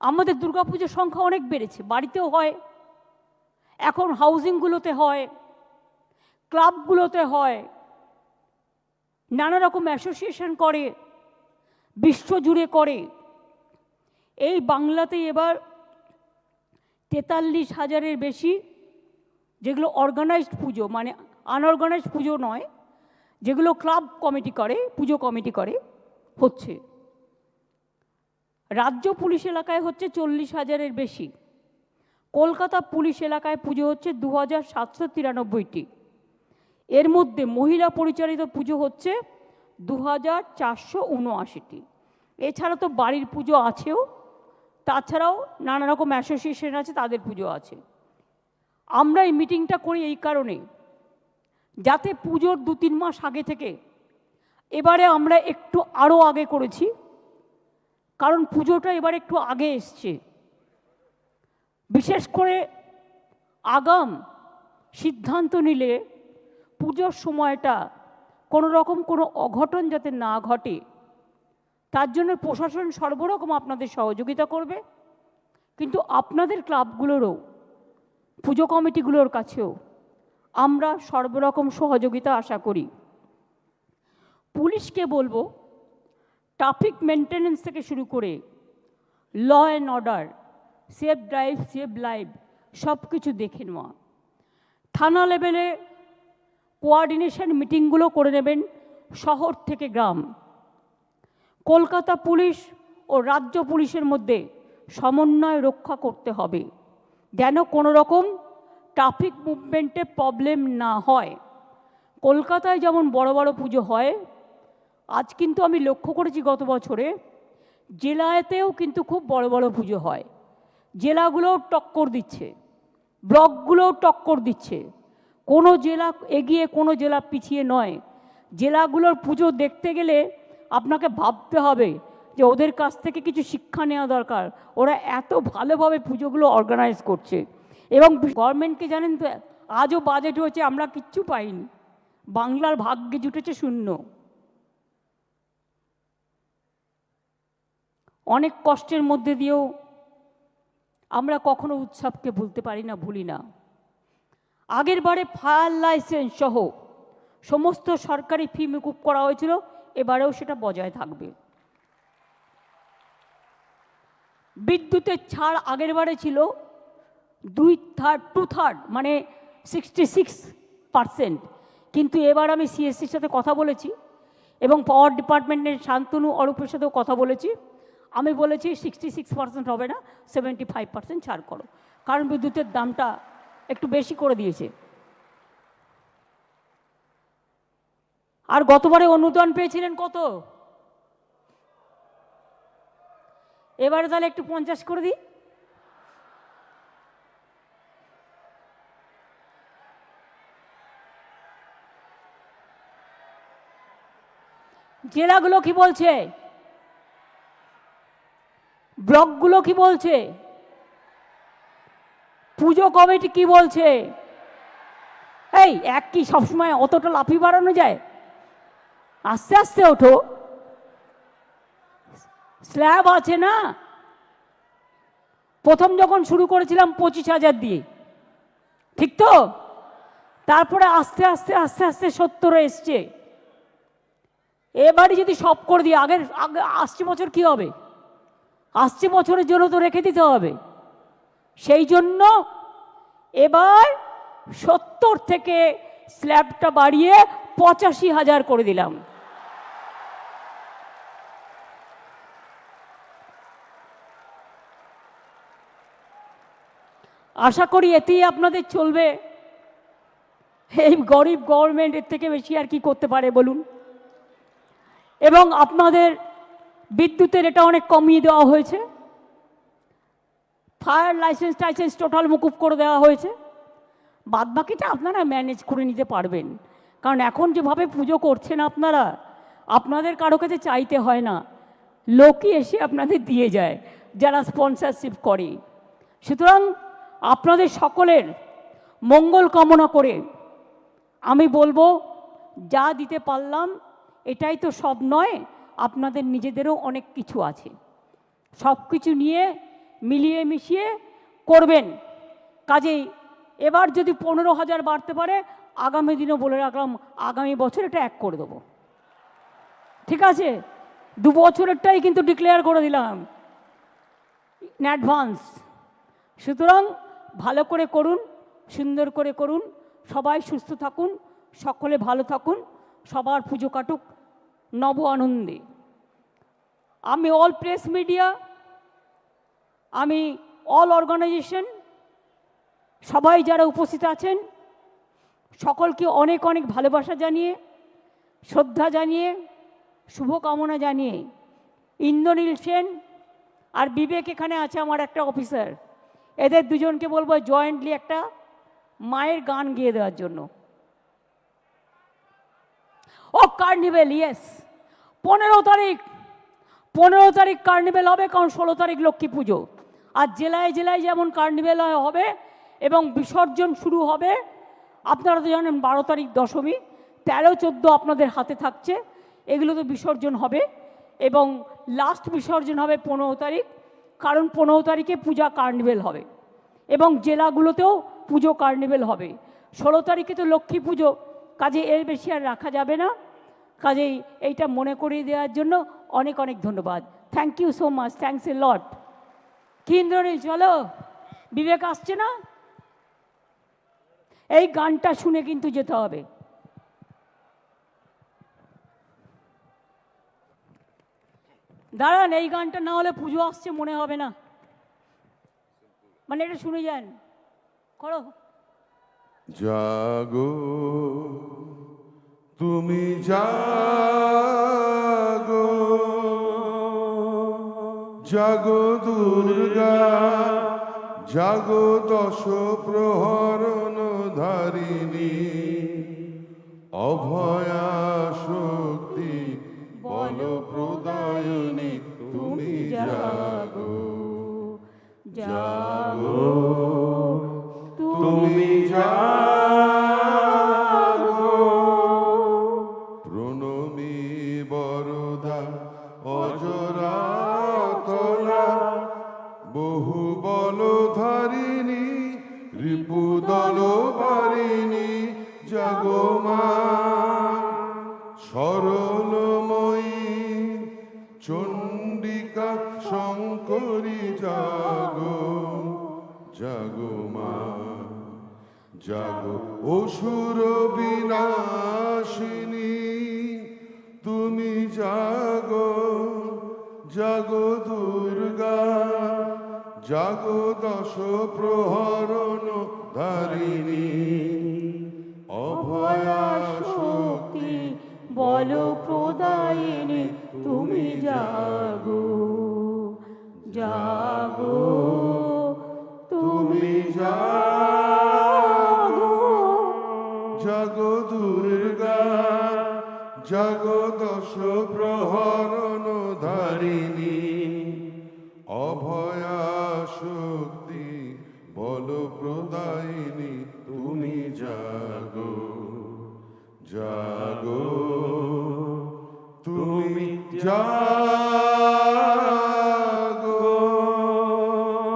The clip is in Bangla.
আমাদের দুর্গাপুজোর সংখ্যা অনেক বেড়েছে, বাড়িতেও হয়, এখন হাউজিংগুলোতে হয়, ক্লাবগুলোতে হয়, নানা রকম অ্যাসোসিয়েশন করে, বিশ্বজুড়ে করে। এই বাংলাতে এবার 43,000-এর বেশি যেগুলো অর্গানাইজড পুজো, মানে আনঅর্গানাইজড পুজো নয়, যেগুলো ক্লাব কমিটি করে, পুজো কমিটি করে, হচ্ছে। রাজ্য পুলিশ এলাকায় হচ্ছে 40,000-এর বেশি। কলকাতা পুলিশ এলাকায় পুজো হচ্ছে 2,793টি। এর মধ্যে মহিলা পরিচালিত পুজো হচ্ছে 2,479টি। এছাড়া তো বাড়ির পুজো আছেও, তাছাড়াও নানা রকম অ্যাসোসিয়েশন আছে, তাদের পুজো আছে। আমরা এই মিটিংটা করি এই কারণে, যাতে পুজোর 2-3 মাস আগে থেকে, এবারে আমরা একটু আরও আগে করেছি, কারণ পুজোটা এবার একটু আগে এসছে। বিশেষ করে আগাম সিদ্ধান্ত নিলে পুজোর সময়টা কোনো রকম কোনো অঘটন যাতে না ঘটে, তার জন্য প্রশাসন সর্বরকম আপনাদের সহযোগিতা করবে। কিন্তু আপনাদের ক্লাবগুলোরও, পুজো কমিটিগুলোর কাছেও আমরা সর্বরকম সহযোগিতা আশা করি। পুলিশকে বলবো, ট্রাফিক মেনটেন্যান্স থেকে শুরু করে law and order, safe drive save life, সব কিছু দেখে নেওয়া। থানা লেভেলে কোঅর্ডিনেশন মিটিংগুলো করে নেবেন শহর থেকে গ্রাম। কলকাতা পুলিশ ও রাজ্য পুলিশের মধ্যে সমন্বয় রক্ষা করতে হবে, যেন কোনো রকম ট্রাফিক মুভমেন্টে প্রবলেম না হয়। কলকাতায় যেমন বড় বড় পুজো হয়, আজ কিন্তু আমি লক্ষ্য করেছি গত বছরে জেলাতেও কিন্তু খুব বড় বড় পুজো হয়। জেলাগুলোও টক্কর দিচ্ছে, ব্লকগুলোও টক্কর দিচ্ছে। কোনো জেলা এগিয়ে কোনো জেলা পিছিয়ে নয়। জেলাগুলোর পুজো দেখতে গেলে আপনাকে ভাবতে হবে যে ওদের কাছ থেকে কিছু শিক্ষা নেওয়া দরকার। ওরা এত ভালোভাবে পুজোগুলো অর্গানাইজ করছে। এবং গভর্নমেন্টকে জানেন তো, আজও বাজেট হয়েছে, আমরা কিচ্ছু পাইনি। বাংলার ভাগ্যে জুটেছে শূন্য। অনেক কষ্টের মধ্যে দিয়েও আমরা কখনো উৎসবকে ভুলতে পারি না, ভুলি না। আগের বারে ফায়ার লাইসেন্স সহ সমস্ত সরকারি ফি মকুব করা হয়েছিল, এবারেও সেটা বজায় থাকবে। বিদ্যুতের ছাড় আগের বারে ছিল 2/3 মানে 66%, কিন্তু এবার আমি সিএসসির সাথে কথা বলেছি এবং পাওয়ার ডিপার্টমেন্টের শান্তনু অরূপের সাথেও কথা বলেছি। আমি বলেছি 66% হবে না, 75% ছাড় করো, কারণ বিদ্যুতের দামটা একটু বেশি করে দিয়েছে। আর গতবারে অনুদান পেয়েছিলেন কত? এবারে তাহলে একটু 50 করে দিই। জেলাগুলো কি বলছে? ব্লকগুলো কি বলছে? পুজো কমিটি কি বলছে? এই এক কি সবসময় অতটা লাফিয়ে বাড়ানো যায়? আস্তে আস্তে ওঠো, স্ল্যাব আছে না। প্রথম যখন শুরু করেছিলাম 25,000 দিয়ে, ঠিক তো? তারপরে আস্তে আস্তে আস্তে আস্তে 70 এসছে। এবারে যদি সব করে দিই, আগে আসছে বছর কি হবে? আসছে বছরের জন্য তো রেখে দিতে হবে। সেই জন্য এবার 70 থেকে স্ল্যাবটা বাড়িয়ে 85,000 করে দিলাম। আশা করি এতেই আপনাদের চলবে। এই গরিব গভর্নমেন্ট এর থেকে বেশি আর কি করতে পারে বলুন? এবং আপনাদের বিদ্যুতের এটা অনেক কমিয়ে দেওয়া হয়েছে। ফায়ার লাইসেন্স টাইসেন্স টোটাল মকুব করে দেওয়া হয়েছে। বাদবাকিটা আপনারা ম্যানেজ করে নিতে পারবেন, কারণ এখন যেভাবে পুজো করছেন আপনারা, আপনাদের কারো কাছে চাইতে হয় না, লোকই এসে আপনাদের দিয়ে যায় যারা স্পন্সরশিপ করে। সুতরাং আপনাদের সকলের মঙ্গল কামনা করে আমি বলবো, যা দিতে পারলাম এটাই তো সব নয়, আপনাদের নিজেদেরও অনেক কিছু আছে। সব কিছু নিয়ে মিলিয়ে মিশিয়ে করবেন। কাজেই এবার যদি 15,000 বাড়তে পারে, আগামী দিনও বলে রাখলাম, আগামী বছর এটা 1 করে দেবো। ঠিক আছে? 2 বছরেরটাই কিন্তু ডিক্লেয়ার করে দিলাম ইন অ্যাডভান্স। সুতরাং ভালো করে করুন, সুন্দর করে করুন, সবাই সুস্থ থাকুন, সকলে ভালো থাকুন, সবার পুজো কাটুক নব আনন্দে। আমি অল প্রেস মিডিয়া, আমি অল অর্গানাইজেশন, সবাই যারা উপস্থিত আছেন সকলকে অনেক অনেক ভালোবাসা জানিয়ে, শ্রদ্ধা জানিয়ে, শুভকামনা জানিয়ে, ইন্দ্রনীল সেন আর বিবেক এখানে আছে আমার একটা অফিসার, এদের দুজনকে বলবো জয়েন্টলি একটা মায়ের গান গেয়ে দেওয়ার জন্য। ও কার্নিভেল, ইয়েস, 15 তারিখ কার্নিভেল হবে, কারণ 16 তারিখ লক্ষ্মী পুজো। আর জেলায় জেলায় যেমন কার্নিভেল হবে এবং বিসর্জন শুরু হবে, আপনারা তো জানেন 12 তারিখ দশমী, 13, 14 আপনাদের হাতে থাকছে, এগুলো তো বিসর্জন হবে এবং লাস্ট বিসর্জন হবে 15 তারিখ, কারণ 15 তারিখে পূজা কার্নিভেল হবে এবং জেলাগুলোতেও পুজো কার্নিভেল হবে। 16 তারিখে তো লক্ষ্মী পুজো, কাজে এর বেশি আর রাখা যাবে না। কাজেই এইটা মনে করিয়ে দেওয়ার জন্য অনেক অনেক ধন্যবাদ। Thank you so much, thanks a lot. কি ইন্দ্রনীল, চলো, বিবেক আসছে না? এই গানটা শুনে কিন্তু যেতে হবে। দাঁড়ান, এই গানটা না হলে পুজো আসছে মনে হবে না, মানে এটা শুনে যান, করো। জাগো তুমি জাগো, জাগো দুর্গা, জাগো 10 প্রহরণ ধারিণী, অভয়া শক্তি বল প্রদায়িনী, তুমি জাগো, জাগো তুমি জাগো, প্রণমী বরদা অজরা তলা, বহু বলধারিণী, রিপুদল বারিণী, জাগো মা সরলময়ী, চণ্ডিকা শঙ্করী, জাগো, জাগো মা, জাগো অসুর বিনাশিনী, তুমি জাগো, জাগো দুর্গা, জাগো 10 প্রহরণ ধারিণী, অভয়া শক্তি বল প্রদায়িনী, তুমি জাগো, জাগো, তুমি জাগো, জাগো দুর্গা, জাগো 10 প্রহরণ ধারিণী, অভয়া শক্তি বল প্রদায়িনী, তুমি জাগো, জাগো, তুমি জাগো।